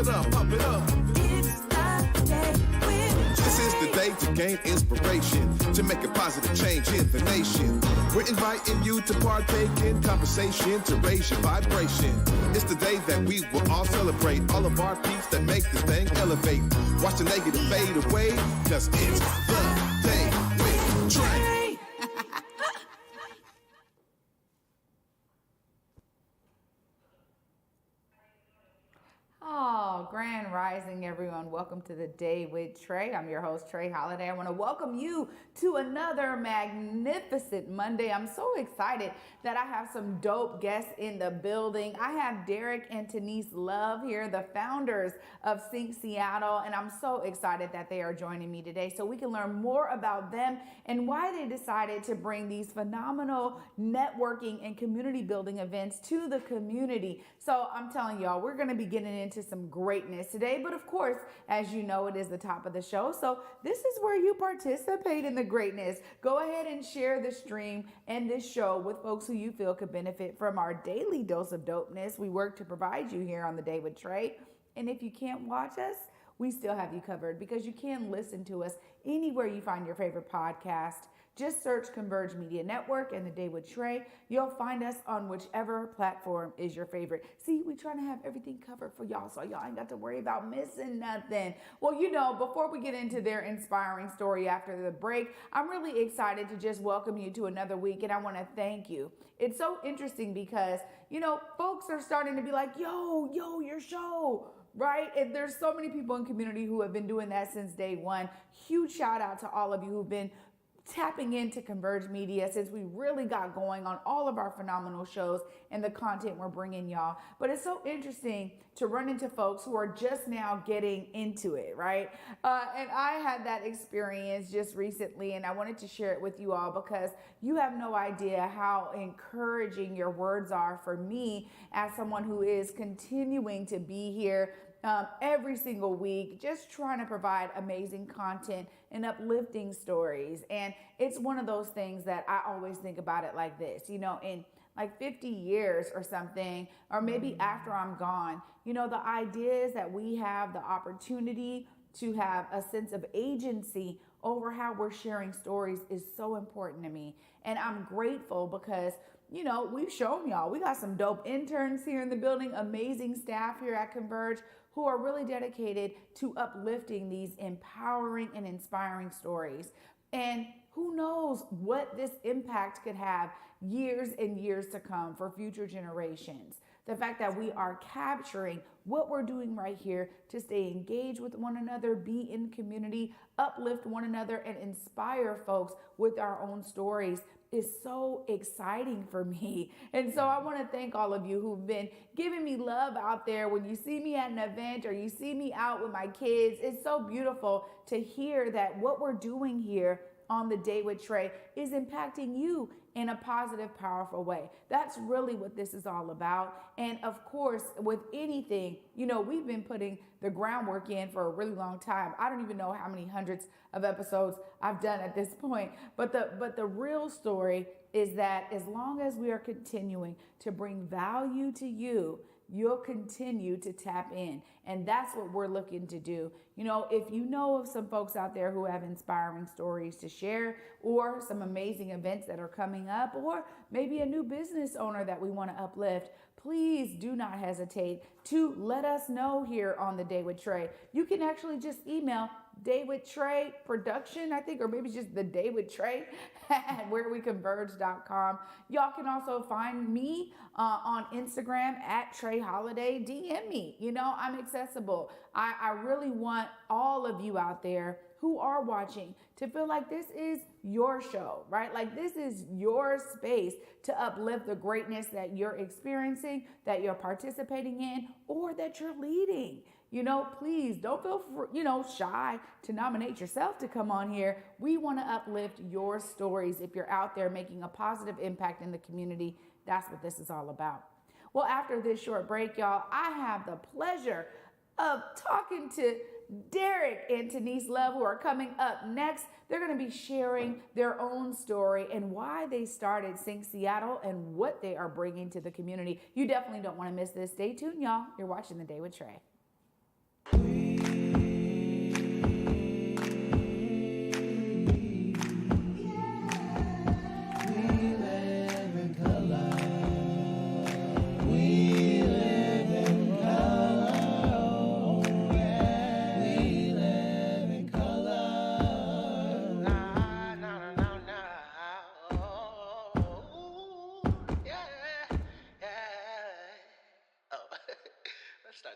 it up, pump it up. It's the day with This is the day to gain inspiration, to make a positive change in the nation. We're inviting you to partake in conversation, to raise your vibration. It's the day that we will all celebrate all of our peace that make this thing elevate. Watch the negative fade away, cause it's the day with Trae. Oh, grand rising, everyone. Welcome to the Day with Trae. I'm your host, Trae Holiday. I want to welcome you to another magnificent Monday. I'm so excited that I have some dope guests in the building. I have Derrick and Tanise Love here, the founders of Sync Seattle, and I'm so excited that they are joining me today so we can learn more about them and why they decided to bring these phenomenal networking and community building events to the community. So I'm telling y'all, we're going to be getting into some greatness today, but of course, as you know, it is the top of the show, so this is where you participate in the greatness. Go ahead and share the stream and this show with folks who you feel could benefit from our daily dose of dopeness we work to provide you here on the Day with Trae. And if you can't watch us, we still have you covered because you can listen to us anywhere you find your favorite podcast. Just search Converge Media Network and the Day with Trae. You'll find us on whichever platform is your favorite. See, we trying to have everything covered for y'all, so y'all ain't got to worry about missing nothing. Well, you know, before we get into their inspiring story after the break, I'm really excited to just welcome you to another week, and I want to thank you. It's so interesting because, you know, folks are starting to be like, yo, your show. Right? And there's so many people in community who have been doing that since day one. Huge shout out to all of you who've been tapping into Converge Media since we really got going on all of our phenomenal shows and the content we're bringing y'all. But it's so interesting to run into folks who are just now getting into it, right? And I had that experience just recently, and I wanted to share it with you all because you have no idea how encouraging your words are for me as someone who is continuing to be here every single week, just trying to provide amazing content and uplifting stories. And it's one of those things that I always think about it like this, you know, in like 50 years or something, or maybe after I'm gone, you know, the idea is that we have the opportunity to have a sense of agency over how we're sharing stories is so important to me. And I'm grateful because, you know, we've shown y'all, we got some dope interns here in the building, amazing staff here at Converge who are really dedicated to uplifting these empowering and inspiring stories. And who knows what this impact could have years and years to come for future generations. The fact that we are capturing what we're doing right here to stay engaged with one another, be in community, uplift one another, and inspire folks with our own stories is so exciting for me. And so I want to thank all of you who've been giving me love out there. When you see me at an event or you see me out with my kids, it's so beautiful to hear that what we're doing here on the Day with Trae is impacting you in a positive, powerful way. That's really what this is all about. And of course, with anything, you know, we've been putting the groundwork in for a really long time. I don't even know how many hundreds of episodes I've done at this point. But the real story is that as long as we are continuing to bring value to you, you'll continue to tap in. And that's what we're looking to do. You know, if you know of some folks out there who have inspiring stories to share, or some amazing events that are coming up, or maybe a new business owner that we want to uplift, please do not hesitate to let us know here on the Day with Trae. You can actually just email Day with Trae Production, I think, or maybe just the Day with Trae at whereweconverge.com. Y'all can also find me on Instagram at Trae Holiday. DM me. You know, I'm accessible. I really want all of you out there who are watching to feel like this is your show, right? Like this is your space to uplift the greatness that you're experiencing, that you're participating in, or that you're leading. You know, please don't feel, shy to nominate yourself to come on here. We want to uplift your stories. If you're out there making a positive impact in the community, that's what this is all about. Well, after this short break, y'all, I have the pleasure of talking to Derrick and Tanise Love, who are coming up next. They're going to be sharing their own story and why they started Sync Seattle and what they are bringing to the community. You definitely don't want to miss this. Stay tuned, y'all. You're watching The Day with Trae.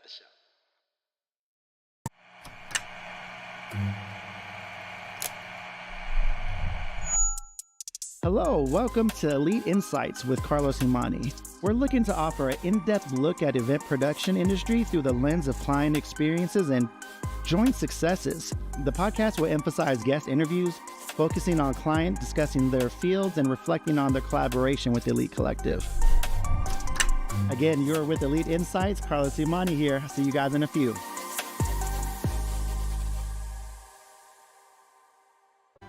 the show. Hello, welcome to Elite Insights with Carlos Imani. We're looking to offer an in-depth look at event production industry through the lens of client experiences and joint successes. The podcast will emphasize guest interviews, focusing on client discussing their fields and reflecting on their collaboration with Elite Collective. Again, you're with Elite Insights. Carlos Imani here. I'll see you guys in a few.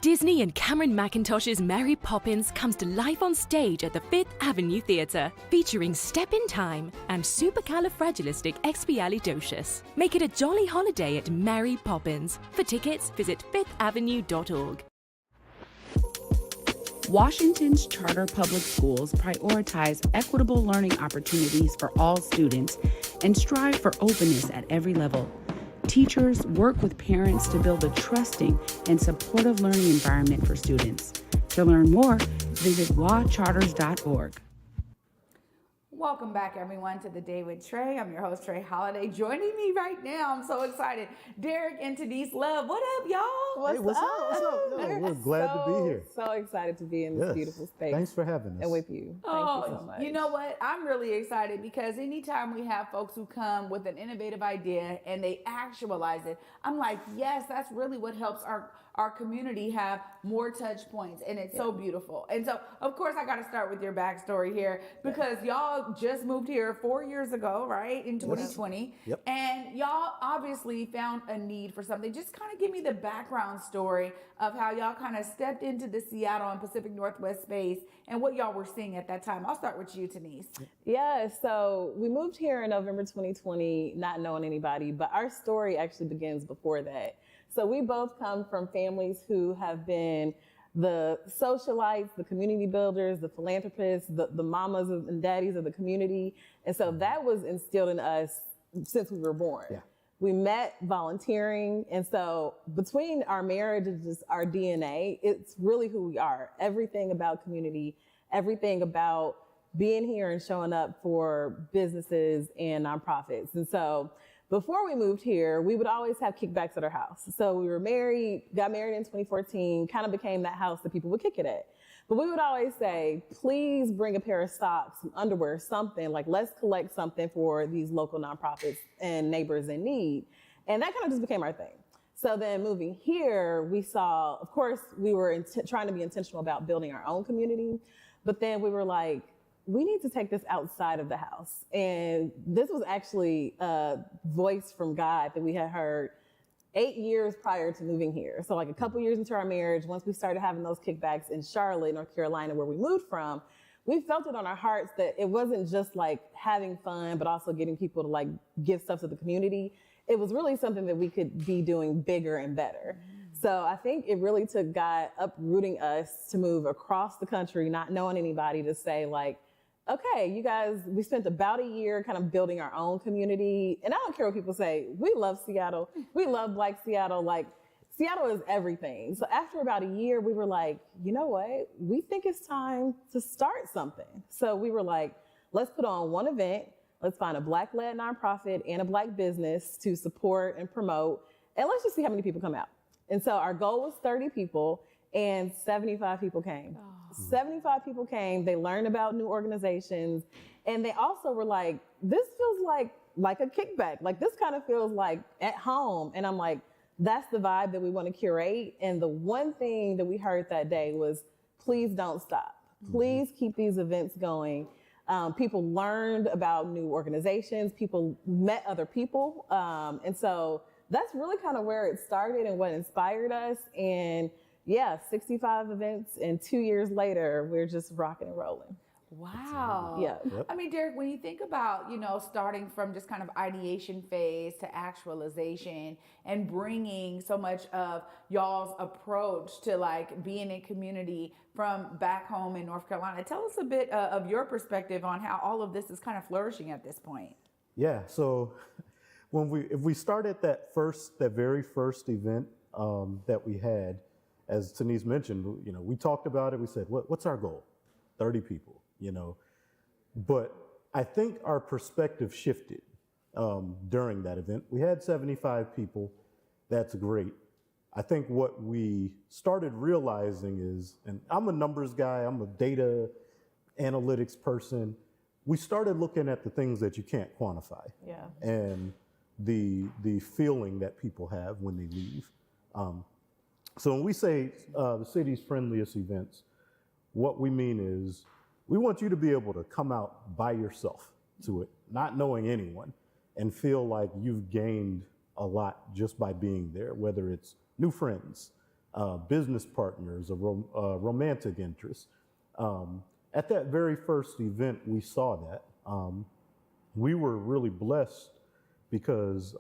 Disney and Cameron Mackintosh's Mary Poppins comes to life on stage at the Fifth Avenue Theatre, featuring Step in Time and Supercalifragilisticexpialidocious. Make it a jolly holiday at Mary Poppins. For tickets, visit fifthavenue.org. Washington's charter public schools prioritize equitable learning opportunities for all students and strive for openness at every level. Teachers work with parents to build a trusting and supportive learning environment for students. To learn more, visit wacharters.org. Welcome back, everyone, to The Day with Trae. I'm your host, Trae Holiday. Joining me right now, I'm so excited, Derrick and Tanise Love. What up, y'all? What's up? No, we're glad to be here. So excited to be in this beautiful space. Thanks for having us. And with you. Thank you so much. You know what? I'm really excited because anytime we have folks who come with an innovative idea and they actualize it, I'm like, yes, that's really what helps our community have more touch points, and it's so beautiful. And so, of course, I got to start with your backstory here because y'all just moved here 4 years ago, right, in 2020. Yep. And y'all obviously found a need for something. Just kind of give me the background story of how y'all kind of stepped into the Seattle and Pacific Northwest space and what y'all were seeing at that time. I'll start with you, Tanise. Yeah, so we moved here in November 2020, not knowing anybody, but our story actually begins before that. So we both come from families who have been the socialites, the community builders, the philanthropists, the mamas and daddies of the community. And so that was instilled in us since we were born. Yeah. We met volunteering. And so between our marriage and just our DNA, it's really who we are. Everything about community, everything about being here and showing up for businesses and nonprofits. And so before we moved here, we would always have kickbacks at our house. So we were married, got married in 2014, kind of became that house that people would kick it at. But we would always say, please bring a pair of socks, some underwear, something, like let's collect something for these local nonprofits and neighbors in need. And that kind of just became our thing. So then moving here, we saw, of course, we were trying to be intentional about building our own community, but then we were like, we need to take this outside of the house. And this was actually a voice from God that we had heard 8 years prior to moving here. So like a couple years into our marriage, once we started having those kickbacks in Charlotte, North Carolina, where we moved from, we felt it on our hearts that it wasn't just like having fun, but also getting people to like give stuff to the community. It was really something that we could be doing bigger and better. So I think it really took God uprooting us to move across the country, not knowing anybody, to say like, okay, you guys, we spent about a year kind of building our own community. And I don't care what people say. We love Seattle. We love Black Seattle. Like, Seattle is everything. So after about a year, we were like, you know what? We think it's time to start something. So we were like, let's put on one event. Let's find a Black-led nonprofit and a Black business to support and promote. And let's just see how many people come out. And so our goal was 30 people, and 75 people came. 75 people came. They learned about new organizations, and they also were like, this feels like a kickback. Like, this kind of feels like at home. And I'm like, that's the vibe that we want to curate. And the one thing that we heard that day was, please don't stop. Please keep these events going. People learned about new organizations. People met other people. And so that's really kind of where it started and what inspired us. And yeah, 65 events, and 2 years later, we're just rocking and rolling. Wow. Yeah. Yep. I mean, Derrick, when you think about, starting from just kind of ideation phase to actualization and bringing so much of y'all's approach to like being in community from back home in North Carolina, tell us a bit of your perspective on how all of this is kind of flourishing at this point. Yeah, so if we start at that very first event that we had, as Tanise mentioned, we talked about it. We said, what's our goal? 30 people, But I think our perspective shifted during that event. We had 75 people. That's great. I think what we started realizing is, and I'm a numbers guy, I'm a data analytics person. We started looking at the things that you can't quantify. Yeah. And the feeling that people have when they leave. So when we say the city's friendliest events, what we mean is we want you to be able to come out by yourself to it, not knowing anyone, and feel like you've gained a lot just by being there, whether it's new friends, business partners, or romantic interests. At that very first event, we saw that. We were really blessed because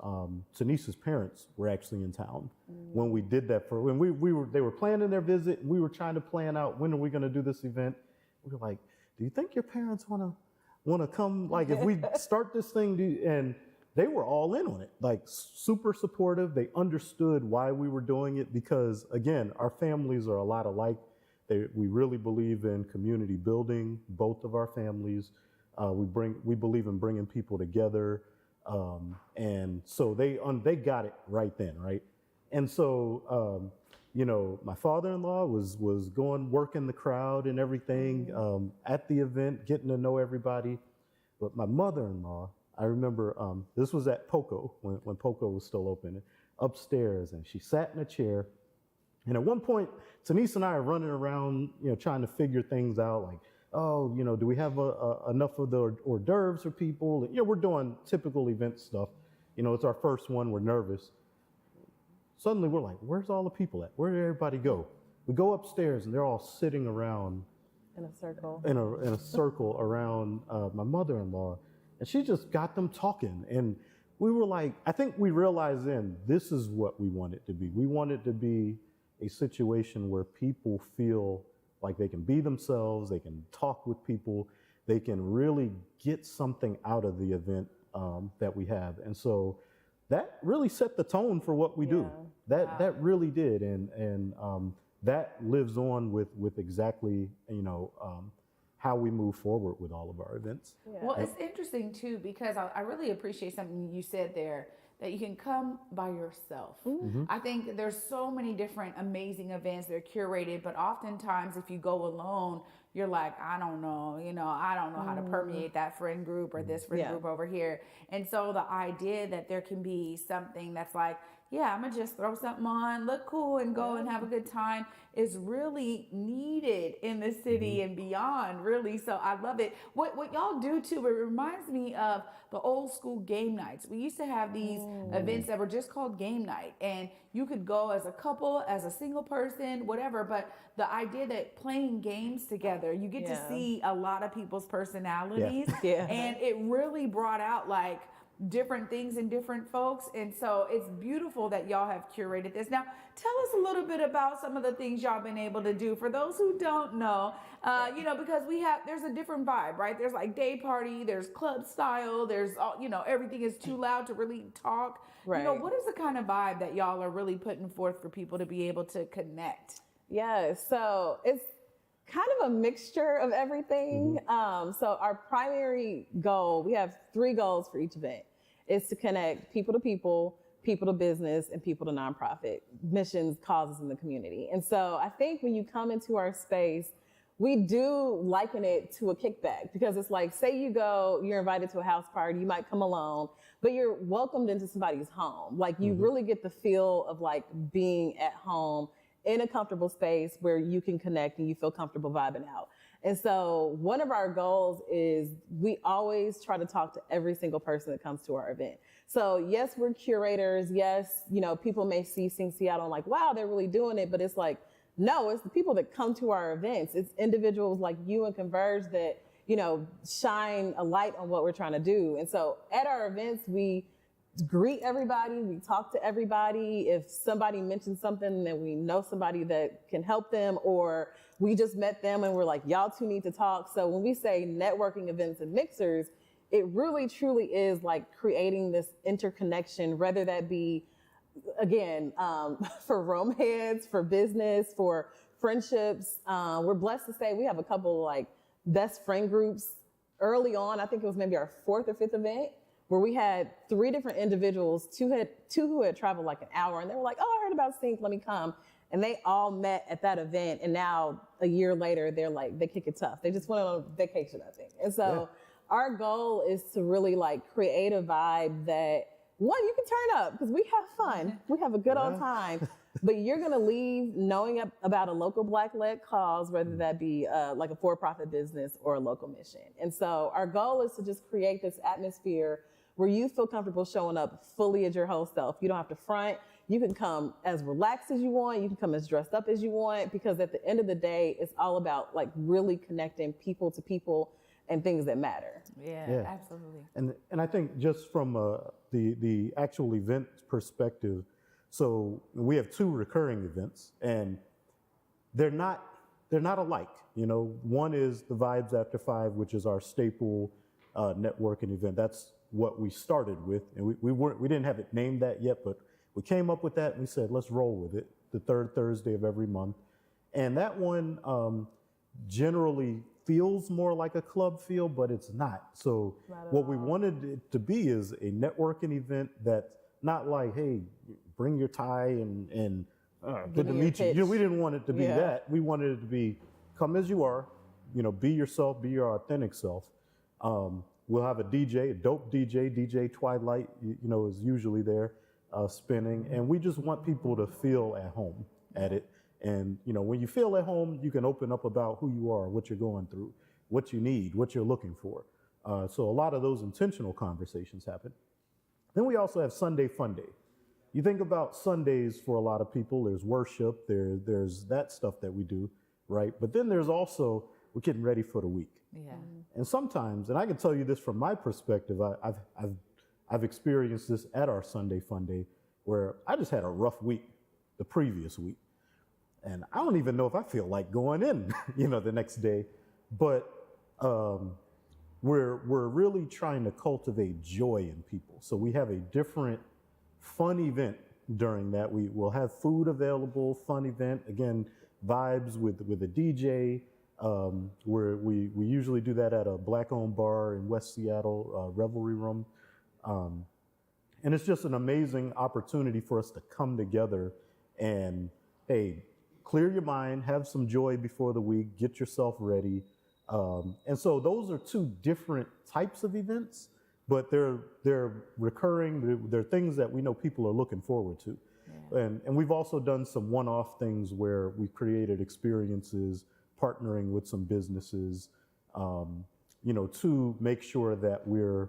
Tanise's parents were actually in town when we did that. They were planning their visit, and we were trying to plan out when are we going to do this event. We were like, "Do you think your parents want to come? Like, if we start this thing?" And they were all in on it, like super supportive. They understood why we were doing it because, again, our families are a lot alike. We really believe in community building, both of our families. We believe in bringing people together. And so they got it right then, right? And so, my father-in-law was working the crowd and everything at the event, getting to know everybody. But my mother-in-law, I remember this was at Poco when Poco was still open, upstairs, and she sat in a chair. And at one point, Tanise and I are running around, trying to figure things out, like, oh, do we have enough of the hors d'oeuvres for people? And, we're doing typical event stuff. It's our first one. We're nervous. Suddenly, we're like, where's all the people at? Where did everybody go? We go upstairs, and they're all sitting around In a circle. in a circle around my mother-in-law. And she just got them talking. And we were like, I think we realized then this is what we want it to be. We want it to be a situation where people feel like they can be themselves, they can talk with people, they can really get something out of the event that we have. And so that really set the tone for what we do. That really did. And that lives on with exactly, how we move forward with all of our events. Yeah. Well, it's interesting too, because I really appreciate something you said there, that you can come by yourself. I think there's so many different amazing events. They're curated, but oftentimes if you go alone, you're like, I don't know, I don't know how to permeate that friend group or this friend group over here. And so the idea that there can be something that's like, yeah, I'm gonna just throw something on, look cool, and go and have a good time is really needed in the city and beyond, really. So I love it. What y'all do too, it reminds me of the old school game nights. We used to have these events that were just called game night, and you could go as a couple, as a single person, whatever. But the idea that playing games together, you get to see a lot of people's personalities, and it really brought out like different things in different folks. And so it's beautiful that y'all have curated this. Now, tell us a little bit about some of the things y'all been able to do for those who don't know, because there's a different vibe, right? There's like day party, there's club style, there's, everything is too loud to really talk. Right. What is the kind of vibe that y'all are really putting forth for people to be able to connect? Yeah, so it's kind of a mixture of everything. So our primary goal, we have 3 goals for each event, is to connect people to people, people to business, and people to nonprofit missions, causes in the community. And so I think when you come into our space, we do liken it to a kickback, because it's like, say you're invited to a house party, you might come alone, but you're welcomed into somebody's home. Like you really get the feel of like being at home in a comfortable space where you can connect and you feel comfortable vibing out. And so one of our goals is we always try to talk to every single person that comes to our event. So yes, we're curators. Yes, people may see Sing Seattle and like, wow, they're really doing it. But it's like, no, it's the people that come to our events. It's individuals like you and Converge that, shine a light on what we're trying to do. And so at our events, we greet everybody, we talk to everybody. If somebody mentions something, then we know somebody that can help them, or we just met them and we're like, y'all two need to talk. So when we say networking events and mixers, it really truly is like creating this interconnection, whether that be, again, for romance, for business, for friendships. We're blessed to say we have a couple like best friend groups early on. I think it was maybe our 4th or 5th event, where we had 3 different individuals, two who had traveled like an hour, and they were like, oh, I heard about Sync, let me come. And they all met at that event, and now a year later, they're like, they kick it tough. They just went on a vacation, I think. And so our goal is to really like create a vibe that, one, you can turn up because we have fun. We have a good old time. But you're going to leave knowing about a local Black-led cause, whether that be like a for-profit business or a local mission. And so our goal is to just create this atmosphere where you feel comfortable showing up fully as your whole self. You don't have to front. You can come as relaxed as you want. You can come as dressed up as you want, because at the end of the day, it's all about like really connecting people to people and things that matter. Yeah. Absolutely. And I think just from the actual event perspective, so we have 2 recurring events, and they're not alike. You know, one is the Vibes After 5, which is our staple networking event. That's what we started with, and we didn't have it named that yet, but we came up with that and we said, let's roll with it, the 3rd Thursday of every month. And that one generally feels more like a club feel, but it's not. So what we wanted it to be is a networking event that's not like, hey, bring your tie and good to meet you. You know, we didn't want it to be that. We wanted it to be, come as you are, you know, be yourself, be your authentic self. We'll have a DJ, a dope DJ Twilight, you know, is usually there spinning. And we just want people to feel at home at it. And, you know, when you feel at home, you can open up about who you are, what you're going through, what you need, what you're looking for. So a lot of those intentional conversations happen. Then we also have Sunday Fun Day. You think about Sundays for a lot of people, there's worship, there's that stuff that we do, right? But then there's also, we're getting ready for the week. Yeah. And sometimes, and I can tell you this from my perspective, I've experienced this at our Sunday Fun Day, where I just had a rough week the previous week. And I don't even know if I feel like going in, you know, the next day. But we're really trying to cultivate joy in people. So we have a different fun event during that. We will have food available, fun event. Again, vibes with a DJ. Where we usually do that at a Black-owned bar in West Seattle, Revelry Room. And it's just an amazing opportunity for us to come together and, hey, clear your mind, have some joy before the week, get yourself ready. And so those are 2 different types of events, but they're recurring. They're things that we know people are looking forward to. Yeah. And we've also done some one-off things where we've created experiences, partnering with some businesses, you know, to make sure that we're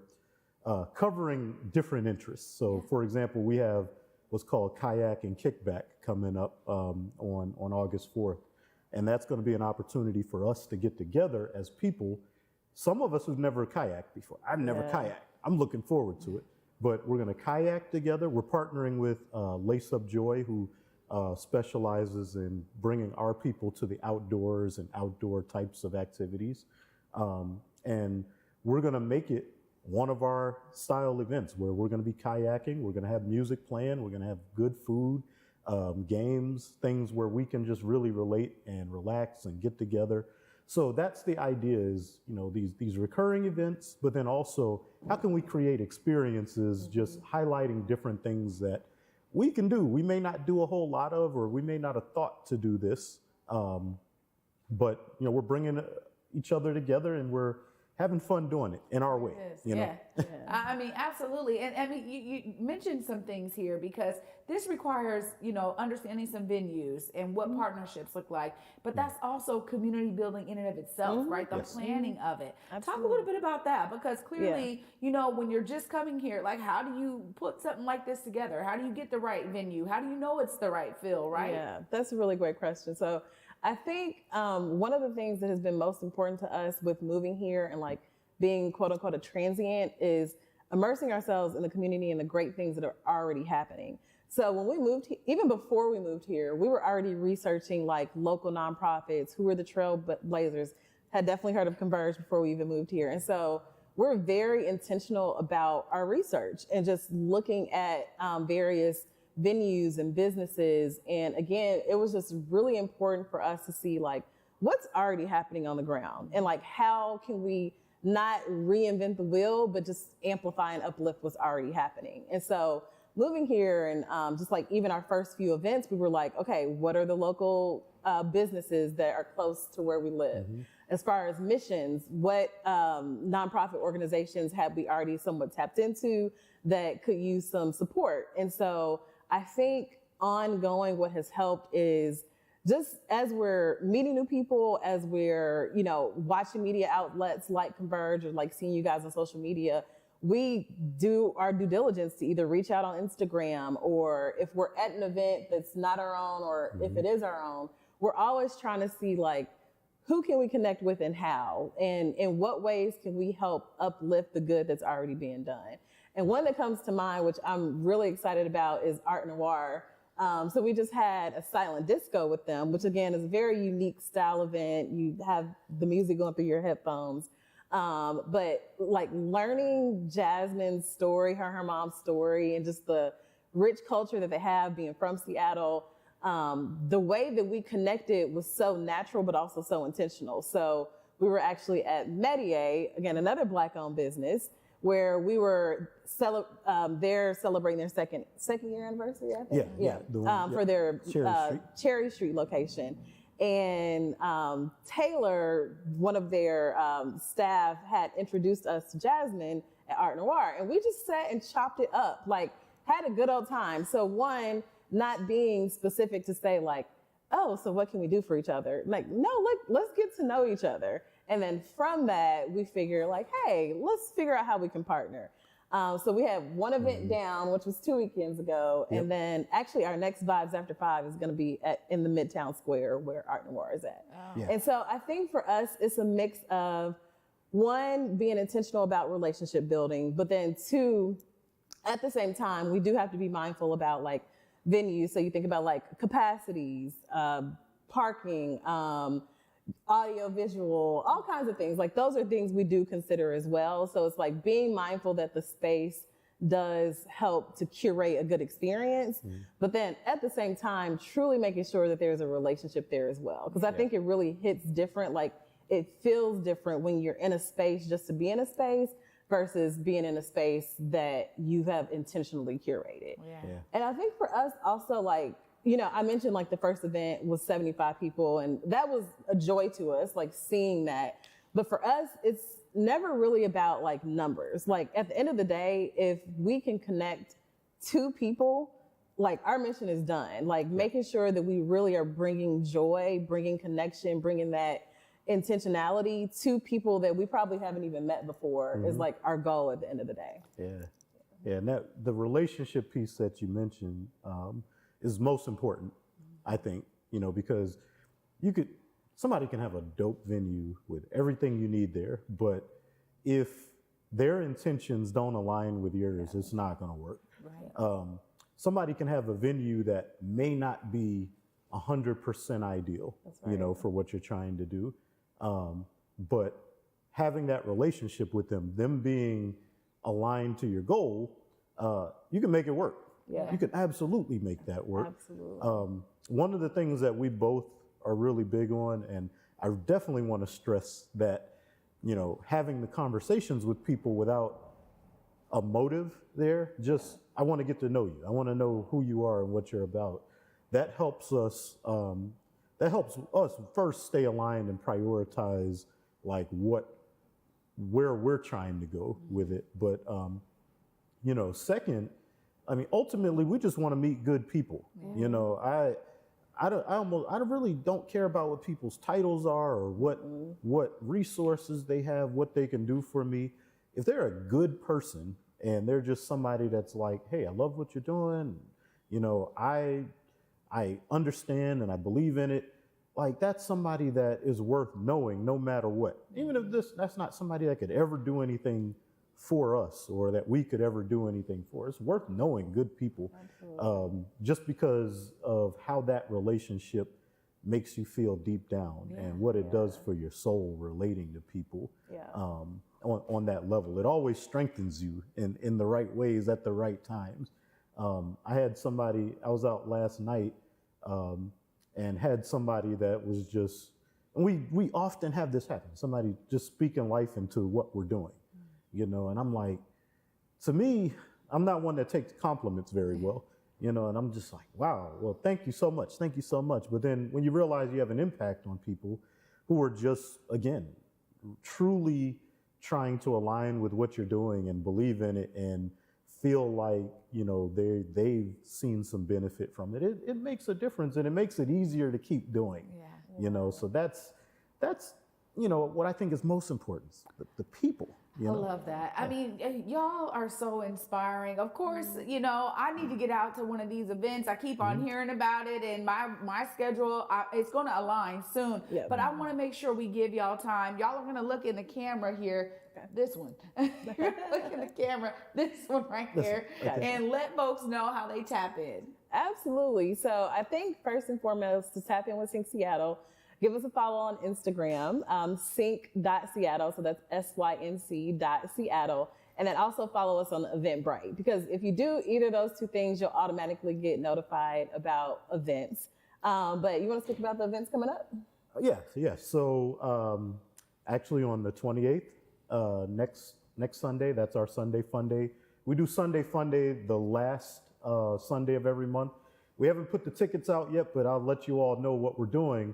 covering different interests. So, for example, we have what's called Kayak and Kickback coming up on August 4th. And that's going to be an opportunity for us to get together as people. Some of us who've never kayaked before. I've never kayaked. I'm looking forward to it. But we're going to kayak together. We're partnering with Lace Up Joy, who specializes in bringing our people to the outdoors and outdoor types of activities. And we're going to make it one of our style events where we're going to be kayaking, we're going to have music playing, we're going to have good food, games, things where we can just really relate and relax and get together. So that's the idea is, you know, these recurring events, but then also how can we create experiences just highlighting different things that we can do. We may not do a whole lot of, or we may not have thought to do this, but, you know, we're bringing each other together and we're having fun doing it in our way. You know? I mean, absolutely. And I mean, you mentioned some things here because this requires, you know, understanding some venues and what partnerships look like, but that's also community building in and of itself, right? The planning of it. Talk a little bit about that, because clearly, you know, when you're just coming here, like, how do you put something like this together? How do you get the right venue? How do you know it's the right feel, right? Yeah, that's a really great question. So I think one of the things that has been most important to us with moving here and like being quote unquote a transient is immersing ourselves in the community and the great things that are already happening. So when we moved, even before we moved here, we were already researching like local nonprofits, who were the trailblazers, had definitely heard of Converge before we even moved here. And so we're very intentional about our research and just looking at various venues and businesses. And again, it was just really important for us to see like what's already happening on the ground and like how can we not reinvent the wheel, but just amplify and uplift what's already happening. And so moving here and just like even our first few events, we were like, okay, what are the local businesses that are close to where we live? As far as missions, what nonprofit organizations have we already somewhat tapped into that could use some support? And so I think ongoing what has helped is just as we're meeting new people, as we're, watching media outlets like Converge or like seeing you guys on social media, we do our due diligence to either reach out on Instagram, or if we're at an event that's not our own, or if it is our own, we're always trying to see like, who can we connect with and how, and in what ways can we help uplift the good that's already being done? And one that comes to mind, which I'm really excited about, is Art Noir. So we just had a silent disco with them, which again is a very unique style event. You have the music going through your headphones. But like learning Jasmine's story, her mom's story, and just the rich culture that they have being from Seattle, the way that we connected was so natural, but also so intentional. So we were actually at Medier, again, another Black-owned business, where we were they're celebrating their second year anniversary, I think. For their Cherry Street location. And Taylor, one of their staff, had introduced us to Jasmine at Art Noir, and we just sat and chopped it up, like had a good old time. So one, not being specific to say like, oh, so what can we do for each other? Like, no, let's get to know each other. And then from that, we figure like, hey, let's figure out how we can partner. So we had one event down, which was 2 weekends ago. And then actually our next Vibes After 5 is going to be in the Midtown Square where Art Noir is at. And so I think for us, it's a mix of one, being intentional about relationship building, but then two, at the same time, we do have to be mindful about like venues. So you think about like capacities, parking, audio, visual, all kinds of things. Like those are things we do consider as well. So it's like being mindful that the space does help to curate a good experience, but then at the same time, truly making sure that there's a relationship there as well. Because I think it really hits different. Like it feels different when you're in a space just to be in a space versus being in a space that you have intentionally curated. And I think for us also, like, I mentioned like the first event was 75 people, and that was a joy to us, like seeing that. But for us, it's never really about like numbers. Like at the end of the day, if we can connect two people, like our mission is done. Like making sure that we really are bringing joy, bringing connection, bringing that intentionality to people that we probably haven't even met before is like our goal at the end of the day. And that the relationship piece that you mentioned, is most important, I think, because somebody can have a dope venue with everything you need there, but if their intentions don't align with yours, it's not going to work. Somebody can have a venue that may not be 100% ideal, for what you're trying to do, but having that relationship with them being aligned to your goal, you can make it work. You can absolutely make that work. One of the things that we both are really big on, and I definitely want to stress that, having the conversations with people without a motive there, just, I want to get to know you. I want to know who you are and what you're about. That helps us first stay aligned and prioritize like where we're trying to go with it. But, second, I mean, ultimately, we just want to meet good people. I really don't care about what people's titles are or what resources they have, what they can do for me. If they're a good person and they're just somebody that's like, hey, I love what you're doing, I understand and I believe in it. Like that's somebody that is worth knowing no matter what. Even if that's not somebody that could ever do anything for us or that we could ever do anything for. It's worth knowing good people, just because of how that relationship makes you feel deep down and what it does for your soul relating to people on that level. It always strengthens you in the right ways at the right times. I was out last night and had somebody that was just And we often have this happen. Somebody just speaking life into what we're doing, you know, and I'm like, to me, I'm not one that takes compliments very well, you know, and I'm just like, wow, well, thank you so much. Thank you so much. But then when you realize you have an impact on people who are just, again, truly trying to align with what you're doing and believe in it and feel like, you know, they've seen some benefit from it, it makes a difference, and it makes it easier to keep doing. You know, so that's you know what I think is most important, the people. You know? I love that. I mean, y'all are so inspiring. Of course, you know, I need to get out to one of these events. I keep on hearing about it, and my schedule, it's going to align soon. But I want to make sure we give y'all time. Y'all are going to look in the camera here. This one. Look in the camera. This one right here. And let folks know how they tap in. Absolutely. So I think first and foremost, to tap in with Sync Seattle, give us a follow on Instagram, sync.seattle. So that's sync.seattle. And then also follow us on Eventbrite, because if you do either of those two things, you'll automatically get notified about events. But you want to speak about the events coming up? Yes. So actually on the 28th, next Sunday, that's our Sunday Fun Day. We do Sunday Fun Day the last Sunday of every month. We haven't put the tickets out yet, but I'll let you all know what we're doing.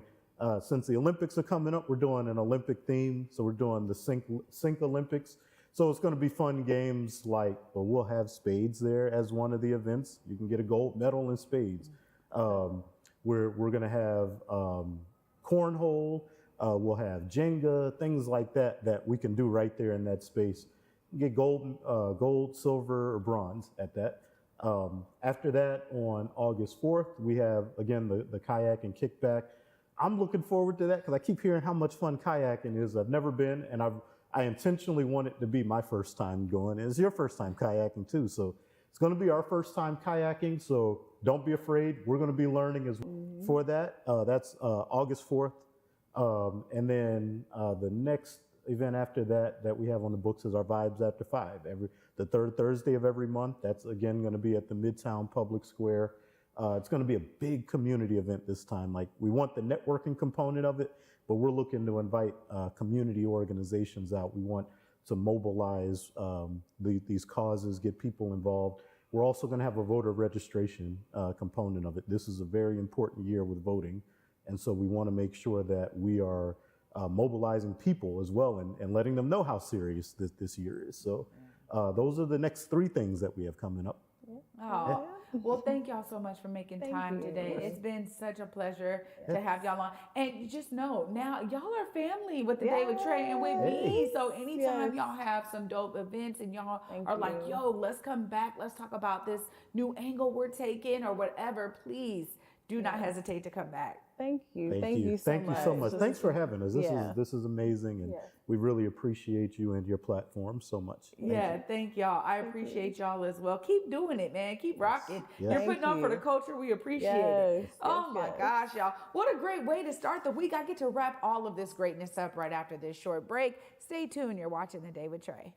Since the Olympics are coming up, we're doing an Olympic theme. So we're doing the Sync Olympics. So it's going to be fun games like, well, we'll have spades there as one of the events. You can get a gold medal in spades. We're going to have cornhole. We'll have Jenga, things like that we can do right there in that space. You get gold, silver, or bronze at that. After that, on August 4th, we have, again, the kayak and kickback. I'm looking forward to that because I keep hearing how much fun kayaking is. I've never been, and I intentionally want it to be my first time going. And it's your first time kayaking too, so it's going to be our first time kayaking. So don't be afraid. We're going to be learning as for that. That's August 4th, and then the next event after that we have on the books is our Vibes After 5. The third Thursday of every month. That's again going to be at the Midtown Public Square. It's going to be a big community event this time. Like, we want the networking component of it, but we're looking to invite community organizations out. We want to mobilize these causes, get people involved. We're also going to have a voter registration component of it. This is a very important year with voting, and so we want to make sure that we are mobilizing people as well and letting them know how serious this year is. So those are the next 3 things that we have coming up. Oh, well, thank y'all so much for making time today. It's been such a pleasure to have y'all on. And you just know, now y'all are family with the Day with Trae and with me. So anytime y'all have some dope events and y'all are like, yo, let's come back, let's talk about this new angle we're taking or whatever, please do not hesitate to come back. Thank you. Thank you so much. Thanks for having us. This is amazing, and we really appreciate you and your platform so much. Thank y'all. I appreciate y'all as well. Keep doing it, man. Keep rocking. You're putting on for the culture. We appreciate it. Oh my gosh, y'all. What a great way to start the week. I get to wrap all of this greatness up right after this short break. Stay tuned. You're watching The Day with Trae.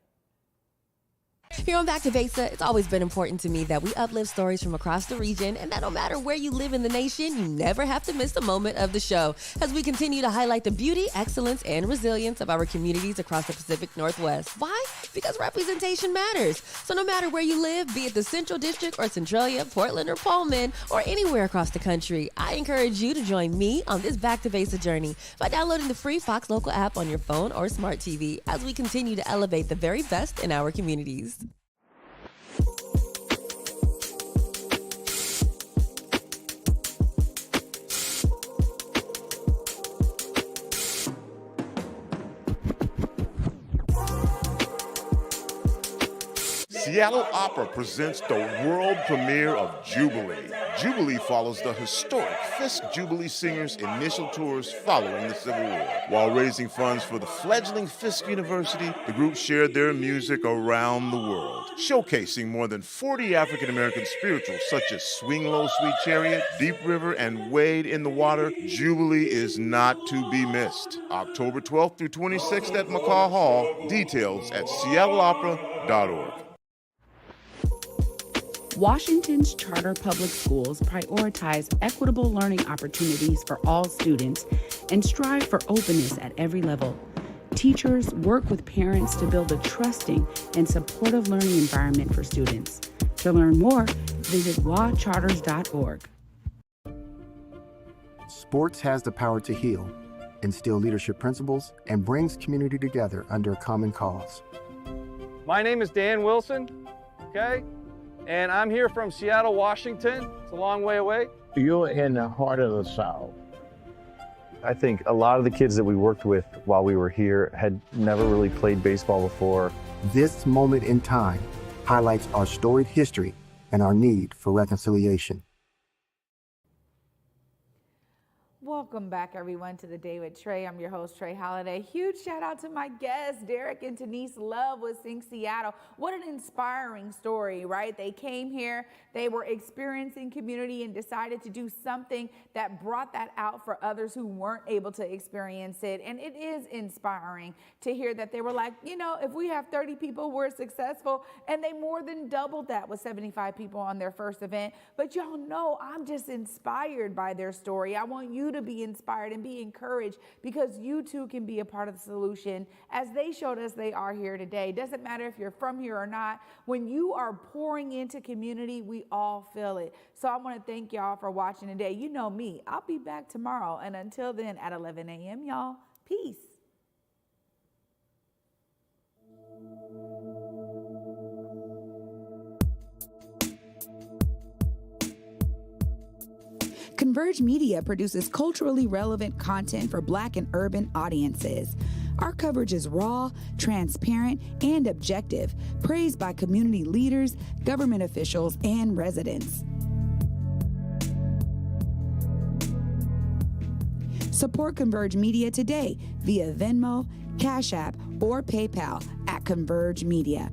Here on Back to Basa, it's always been important to me that we uplift stories from across the region, and that no matter where you live in the nation, you never have to miss a moment of the show as we continue to highlight the beauty, excellence, and resilience of our communities across the Pacific Northwest. Why? Because representation matters. So no matter where you live, be it the Central District or Centralia, Portland or Pullman, or anywhere across the country, I encourage you to join me on this Back to Basa journey by downloading the free Fox Local app on your phone or smart TV as we continue to elevate the very best in our communities. Seattle Opera presents the world premiere of Jubilee. Jubilee follows the historic Fisk Jubilee Singers' initial tours following the Civil War. While raising funds for the fledgling Fisk University, the group shared their music around the world, showcasing more than 40 African-American spirituals such as Swing Low, Sweet Chariot, Deep River, and Wade in the Water. Jubilee is not to be missed. October 12th through 26th at McCaw Hall. Details at seattleopera.org. Washington's charter public schools prioritize equitable learning opportunities for all students and strive for openness at every level. Teachers work with parents to build a trusting and supportive learning environment for students. To learn more, visit wacharters.org. Sports has the power to heal, instill leadership principles, and brings community together under a common cause. My name is Dan Wilson, okay? And I'm here from Seattle, Washington. It's a long way away. You're in the heart of the South. I think a lot of the kids that we worked with while we were here had never really played baseball before. This moment in time highlights our storied history and our need for reconciliation. Welcome back, everyone, to the Day with Trae. I'm your host, Trae Holiday. Huge shout out to my guests, Derrick and Tanise Love with Sing Seattle. What an inspiring story, right? They came here, they were experiencing community and decided to do something that brought that out for others who weren't able to experience it. And it is inspiring to hear that they were like, you know, if we have 30 people, we're successful. And they more than doubled that with 75 people on their first event. But y'all know I'm just inspired by their story. I want you to be inspired and be encouraged, because you too can be a part of the solution, as they showed us they are here today. Doesn't matter if you're from here or not. When you are pouring into community, we all feel it. So I want to thank y'all for watching today. You know me, I'll be back tomorrow. And until then, at 11 a.m., y'all, peace. Converge Media produces culturally relevant content for Black and urban audiences. Our coverage is raw, transparent, and objective, praised by community leaders, government officials, and residents. Support Converge Media today via Venmo, Cash App, or PayPal at Converge Media.